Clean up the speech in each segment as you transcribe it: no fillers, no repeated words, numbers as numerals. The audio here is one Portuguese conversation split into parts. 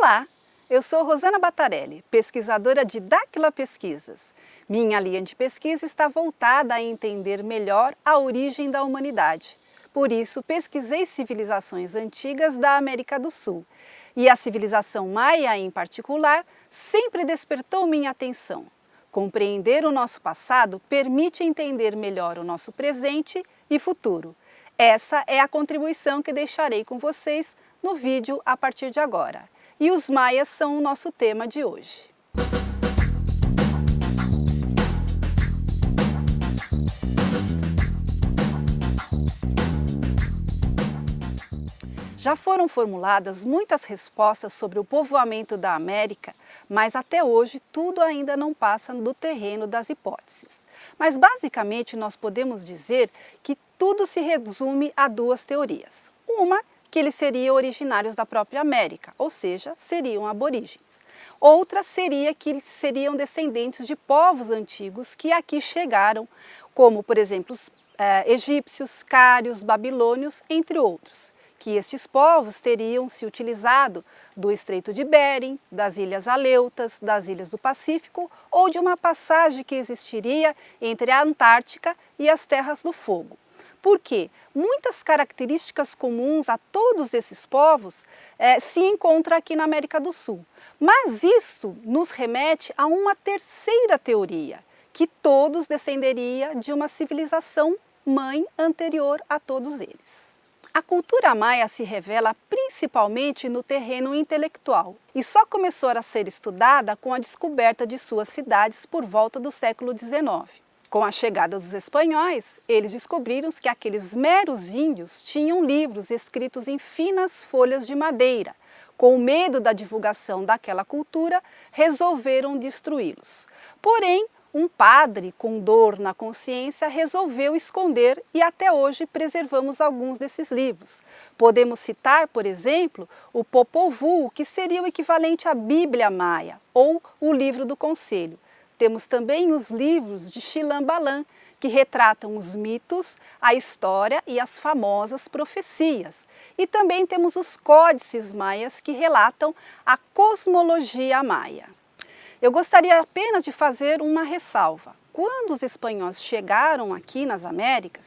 Olá, eu sou Rosana Batarelli, pesquisadora de Dáquila Pesquisas. Minha linha de pesquisa está voltada a entender melhor a origem da humanidade. Por isso, pesquisei civilizações antigas da América do Sul. E a civilização maia, em particular, sempre despertou minha atenção. Compreender o nosso passado permite entender melhor o nosso presente e futuro. Essa é a contribuição que deixarei com vocês no vídeo a partir de agora. E os maias são o nosso tema de hoje. Já foram formuladas muitas respostas sobre o povoamento da América, mas até hoje tudo ainda não passa do terreno das hipóteses. Mas basicamente nós podemos dizer que tudo se resume a duas teorias. Uma, que eles seriam originários da própria América, ou seja, seriam aborígenes. Outra seria que eles seriam descendentes de povos antigos que aqui chegaram, como por exemplo os egípcios, cários, babilônios, entre outros. Que estes povos teriam se utilizado do Estreito de Bering, das Ilhas Aleutas, das Ilhas do Pacífico ou de uma passagem que existiria entre a Antártica e as Terras do Fogo. Porque muitas características comuns a todos esses povos se encontram aqui na América do Sul. Mas isso nos remete a uma terceira teoria, que todos descenderiam de uma civilização mãe anterior a todos eles. A cultura maia se revela principalmente no terreno intelectual e só começou a ser estudada com a descoberta de suas cidades por volta do século XIX. Com a chegada dos espanhóis, eles descobriram que aqueles meros índios tinham livros escritos em finas folhas de madeira. Com medo da divulgação daquela cultura, resolveram destruí-los. Porém, um padre com dor na consciência resolveu esconder e até hoje preservamos alguns desses livros. Podemos citar, por exemplo, o Popol Vuh, que seria o equivalente à Bíblia Maia, ou o Livro do Conselho. Temos também os livros de Chilam Balam, que retratam os mitos, a história e as famosas profecias. E também temos os códices maias que relatam a cosmologia maia. Eu gostaria apenas de fazer uma ressalva. Quando os espanhóis chegaram aqui nas Américas,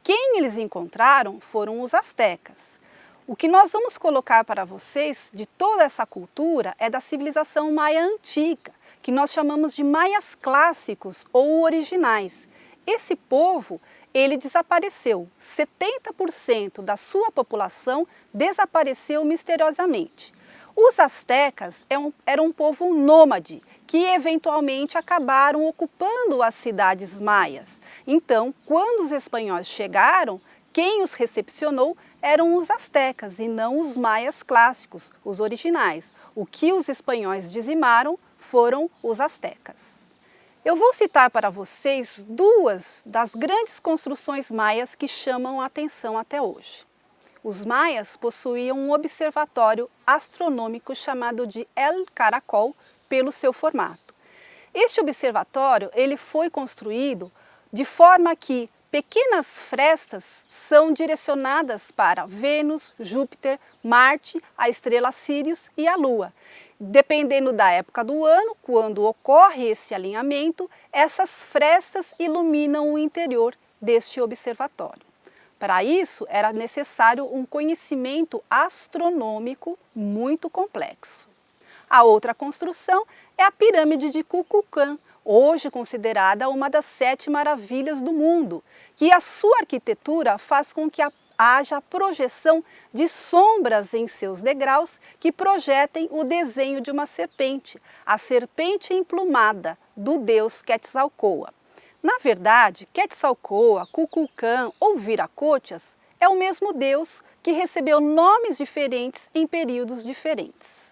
quem eles encontraram foram os astecas. O que nós vamos colocar para vocês de toda essa cultura é da civilização maia antiga, que nós chamamos de maias clássicos ou originais. Esse povo, ele desapareceu. 70% da sua população desapareceu misteriosamente. Os astecas eram um povo nômade, que eventualmente acabaram ocupando as cidades maias. Então, quando os espanhóis chegaram, quem os recepcionou eram os astecas e não os maias clássicos, os originais. O que os espanhóis dizimaram foram os astecas. Eu vou citar para vocês duas das grandes construções maias que chamam a atenção até hoje. Os maias possuíam um observatório astronômico chamado de El Caracol pelo seu formato. Este observatório ele foi construído de forma que pequenas frestas são direcionadas para Vênus, Júpiter, Marte, a estrela Sírius e a Lua. Dependendo da época do ano, quando ocorre esse alinhamento, essas frestas iluminam o interior deste observatório. Para isso, era necessário um conhecimento astronômico muito complexo. A outra construção é a pirâmide de Kukulcán, hoje considerada uma das 7 maravilhas do mundo, que a sua arquitetura faz com que haja projeção de sombras em seus degraus que projetem o desenho de uma serpente, a serpente emplumada do deus Quetzalcóatl. Na verdade, Quetzalcóatl, Kukulcán ou Viracochas é o mesmo deus que recebeu nomes diferentes em períodos diferentes.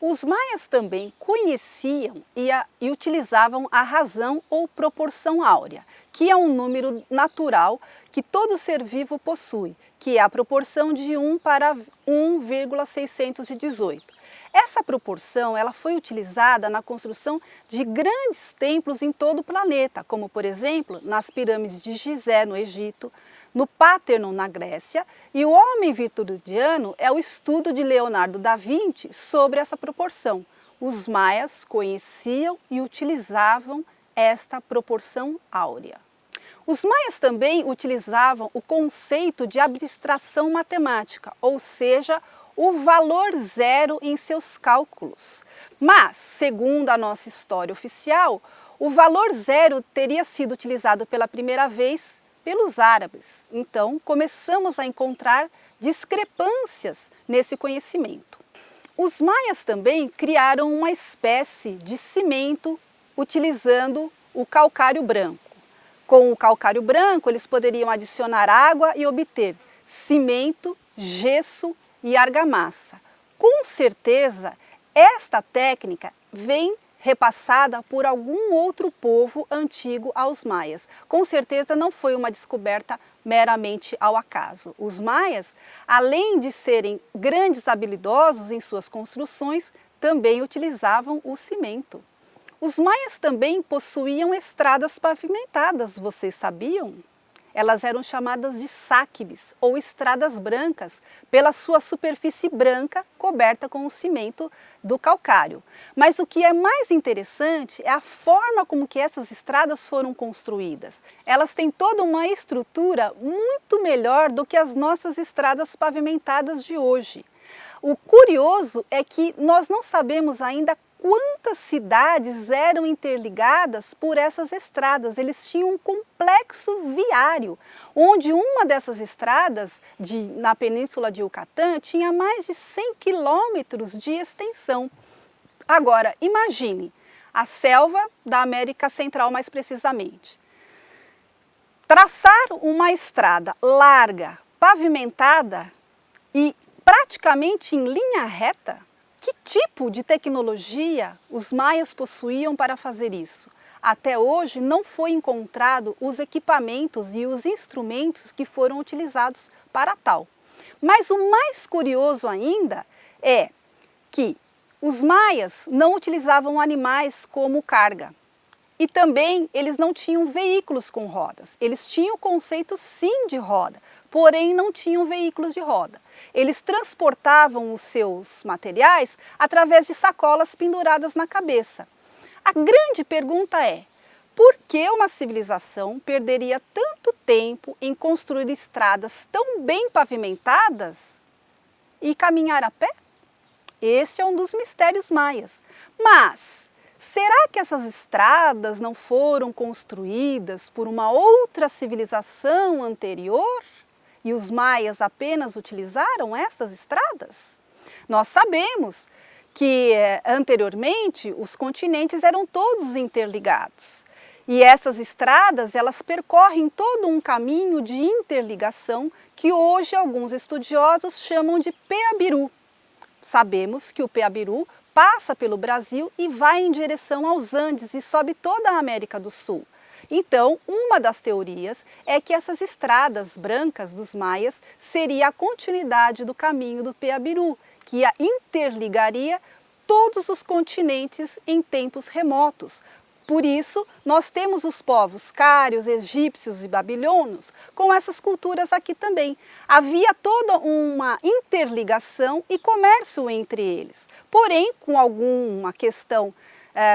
Os maias também conheciam e utilizavam a razão ou proporção áurea, que é um número natural que todo ser vivo possui, que é a proporção de 1 para 1,618. Essa proporção ela foi utilizada na construção de grandes templos em todo o planeta, como por exemplo nas pirâmides de Gizé no Egito, no Parthenon, na Grécia, e o homem vitruviano é o estudo de Leonardo da Vinci sobre essa proporção. Os maias conheciam e utilizavam esta proporção áurea. Os maias também utilizavam o conceito de abstração matemática, ou seja, o valor zero em seus cálculos. Mas, segundo a nossa história oficial, o valor zero teria sido utilizado pela primeira vez pelos árabes. Então, começamos a encontrar discrepâncias nesse conhecimento. Os maias também criaram uma espécie de cimento utilizando o calcário branco. Com o calcário branco, eles poderiam adicionar água e obter cimento, gesso e argamassa. Com certeza, esta técnica vem repassada por algum outro povo antigo aos maias. Com certeza não foi uma descoberta meramente ao acaso. Os maias, além de serem grandes habilidosos em suas construções, também utilizavam o cimento. Os maias também possuíam estradas pavimentadas, vocês sabiam? Elas eram chamadas de sáquibes ou estradas brancas, pela sua superfície branca coberta com o cimento do calcário. Mas o que é mais interessante é a forma como que essas estradas foram construídas. Elas têm toda uma estrutura muito melhor do que as nossas estradas pavimentadas de hoje. O curioso é que nós não sabemos ainda quantas cidades eram interligadas por essas estradas. Eles tinham um complexo viário, onde uma dessas estradas na península de Yucatán tinha mais de 100 quilômetros de extensão. Agora, imagine a selva da América Central, mais precisamente. Traçar uma estrada larga, pavimentada e praticamente em linha reta. Que tipo de tecnologia os maias possuíam para fazer isso? Até hoje não foi encontrado os equipamentos e os instrumentos que foram utilizados para tal. Mas o mais curioso ainda é que os maias não utilizavam animais como carga. E também eles não tinham veículos com rodas. Eles tinham o conceito sim de roda, porém não tinham veículos de roda. Eles transportavam os seus materiais através de sacolas penduradas na cabeça. A grande pergunta é: por que uma civilização perderia tanto tempo em construir estradas tão bem pavimentadas e caminhar a pé? Esse é um dos mistérios maias. Mas será que essas estradas não foram construídas por uma outra civilização anterior e os maias apenas utilizaram essas estradas? Nós sabemos que anteriormente os continentes eram todos interligados e essas estradas elas percorrem todo um caminho de interligação que hoje alguns estudiosos chamam de Peabiru. Sabemos que o Peabiru passa pelo Brasil e vai em direção aos Andes e sobe toda a América do Sul. Então, uma das teorias é que essas estradas brancas dos maias seria a continuidade do caminho do Peabiru, que interligaria todos os continentes em tempos remotos. Por isso, nós temos os povos cários, egípcios e babilônios com essas culturas aqui também. Havia toda uma interligação e comércio entre eles. Porém, com alguma questão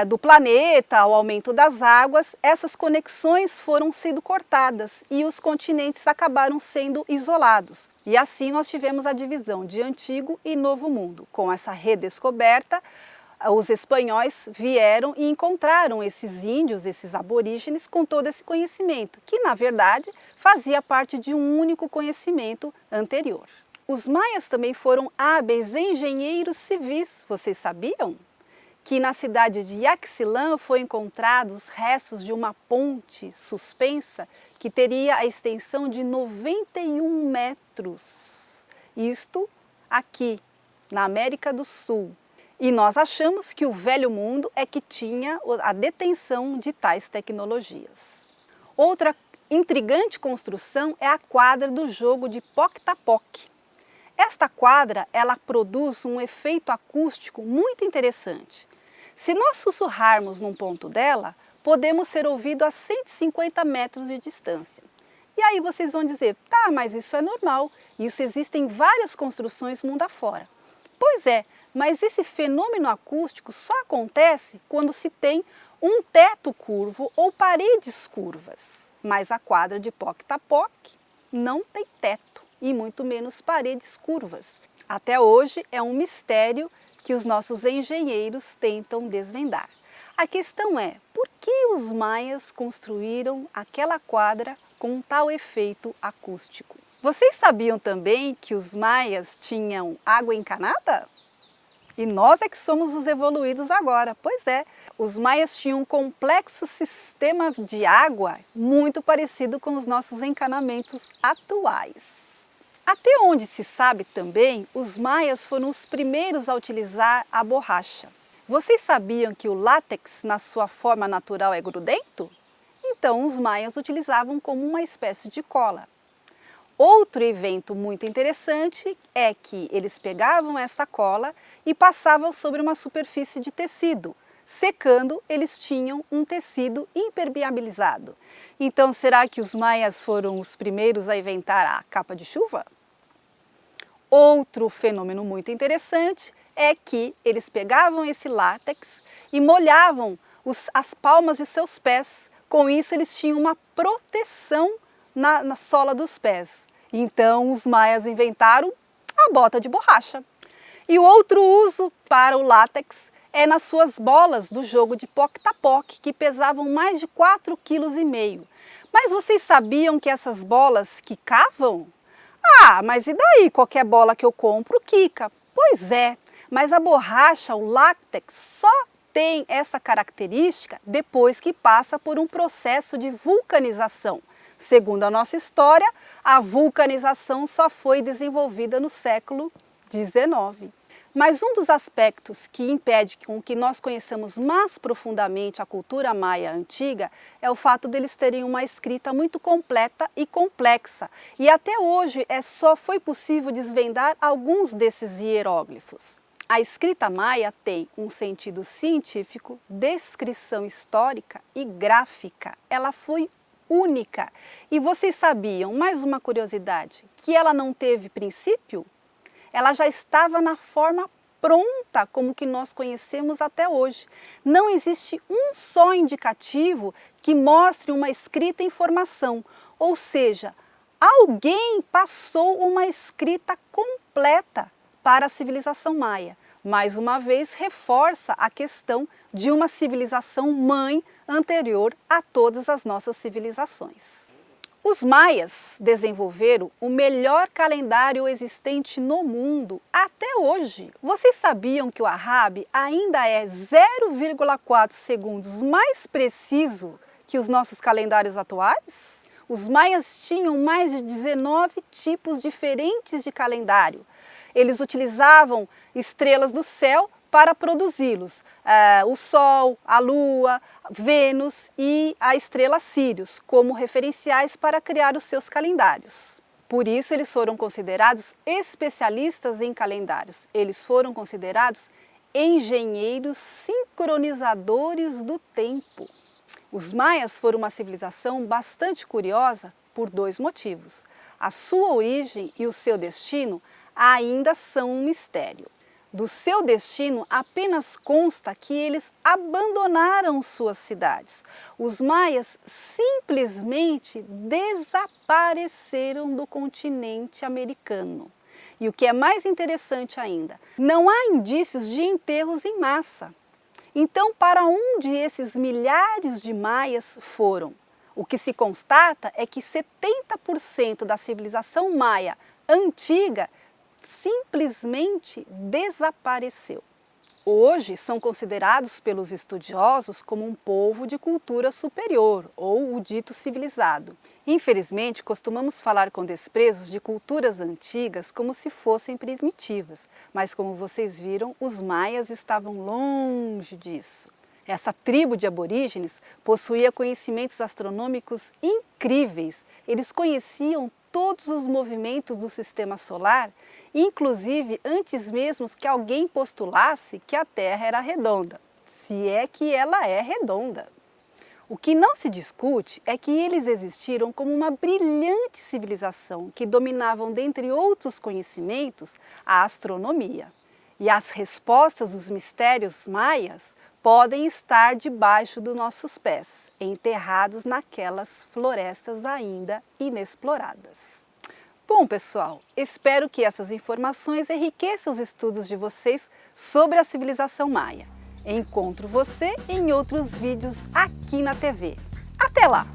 do planeta, o aumento das águas, essas conexões foram sendo cortadas e os continentes acabaram sendo isolados. E assim nós tivemos a divisão de Antigo e Novo Mundo. Com essa redescoberta, os espanhóis vieram e encontraram esses índios, esses aborígenes, com todo esse conhecimento, que na verdade fazia parte de um único conhecimento anterior. Os maias também foram hábeis engenheiros civis, vocês sabiam? Que na cidade de Yaxilán foi encontrados os restos de uma ponte suspensa que teria a extensão de 91 metros. Isto aqui, na América do Sul. E nós achamos que o Velho Mundo é que tinha a detenção de tais tecnologias. Outra intrigante construção é a quadra do jogo de Poctapoc. Esta quadra, ela produz um efeito acústico muito interessante. Se nós sussurrarmos num ponto dela, podemos ser ouvidos a 150 metros de distância. E E aí vocês vão dizer, tá, mas isso é normal, isso existe em várias construções mundo afora. Pois é, mas esse fenômeno acústico só acontece quando se tem um teto curvo ou paredes curvas. Mas a quadra de Pok-Tapoc não tem teto e muito menos paredes curvas. Até hoje é um mistério que os nossos engenheiros tentam desvendar. A questão é, por que os maias construíram aquela quadra com um tal efeito acústico? Vocês sabiam também que os maias tinham água encanada? E nós é que somos os evoluídos agora. Pois é, os maias tinham um complexo sistema de água muito parecido com os nossos encanamentos atuais. Até onde se sabe também, os maias foram os primeiros a utilizar a borracha. Vocês sabiam que o látex, na sua forma natural, é grudento? Então, os maias utilizavam como uma espécie de cola. Outro evento muito interessante é que eles pegavam essa cola e passavam sobre uma superfície de tecido. Secando, eles tinham um tecido impermeabilizado. Então, será que os maias foram os primeiros a inventar a capa de chuva? Outro fenômeno muito interessante é que eles pegavam esse látex e molhavam as palmas de seus pés. Com isso, eles tinham uma proteção na sola dos pés. Então, os maias inventaram a bota de borracha. E o outro uso para o látex é nas suas bolas do jogo de Pok-Tapoc, que pesavam mais de 4,5 kg. Mas vocês sabiam que essas bolas quicavam? Ah, mas e daí? Qualquer bola que eu compro quica. Pois é, mas a borracha, o látex, só tem essa característica depois que passa por um processo de vulcanização. Segundo a nossa história, a vulcanização só foi desenvolvida no século XIX. Mas um dos aspectos que impede que nós conheçamos mais profundamente a cultura maia antiga é o fato deles terem uma escrita muito completa e complexa. E até hoje só foi possível desvendar alguns desses hieróglifos. A escrita maia tem um sentido científico, descrição histórica e gráfica. Ela foi única. E vocês sabiam, mais uma curiosidade, que ela não teve princípio? Ela já estava na forma pronta como que nós conhecemos até hoje. Não existe um só indicativo que mostre uma escrita em formação, ou seja, alguém passou uma escrita completa para a civilização maia. Mais uma vez, reforça a questão de uma civilização mãe anterior a todas as nossas civilizações. Os maias desenvolveram o melhor calendário existente no mundo até hoje. Vocês sabiam que o Arrabe ainda é 0,4 segundos mais preciso que os nossos calendários atuais? Os maias tinham mais de 19 tipos diferentes de calendário. Eles utilizavam estrelas do céu para produzi-los, o Sol, a Lua, Vênus e a estrela Sírius, como referenciais para criar os seus calendários. Por isso eles foram considerados especialistas em calendários, eles foram considerados engenheiros sincronizadores do tempo. Os maias foram uma civilização bastante curiosa por dois motivos. A sua origem e o seu destino ainda são um mistério. Do seu destino apenas consta que eles abandonaram suas cidades. Os maias simplesmente desapareceram do continente americano. E o que é mais interessante ainda, não há indícios de enterros em massa. Então, para onde esses milhares de maias foram? O que se constata é que 70% da civilização maia antiga simplesmente desapareceu. Hoje são considerados pelos estudiosos como um povo de cultura superior, ou o dito civilizado. Infelizmente, costumamos falar com desprezos de culturas antigas como se fossem primitivas, mas como vocês viram, os maias estavam longe disso. Essa tribo de aborígenes possuía conhecimentos astronômicos incríveis. Eles conheciam todos os movimentos do sistema solar, inclusive antes mesmo que alguém postulasse que a Terra era redonda, se é que ela é redonda. O que não se discute é que eles existiram como uma brilhante civilização que dominavam, dentre outros conhecimentos, a astronomia. E as respostas dos mistérios maias podem estar debaixo dos nossos pés, enterrados naquelas florestas ainda inexploradas. Bom, pessoal, espero que essas informações enriqueçam os estudos de vocês sobre a civilização maia. Encontro você em outros vídeos aqui na TV. Até lá!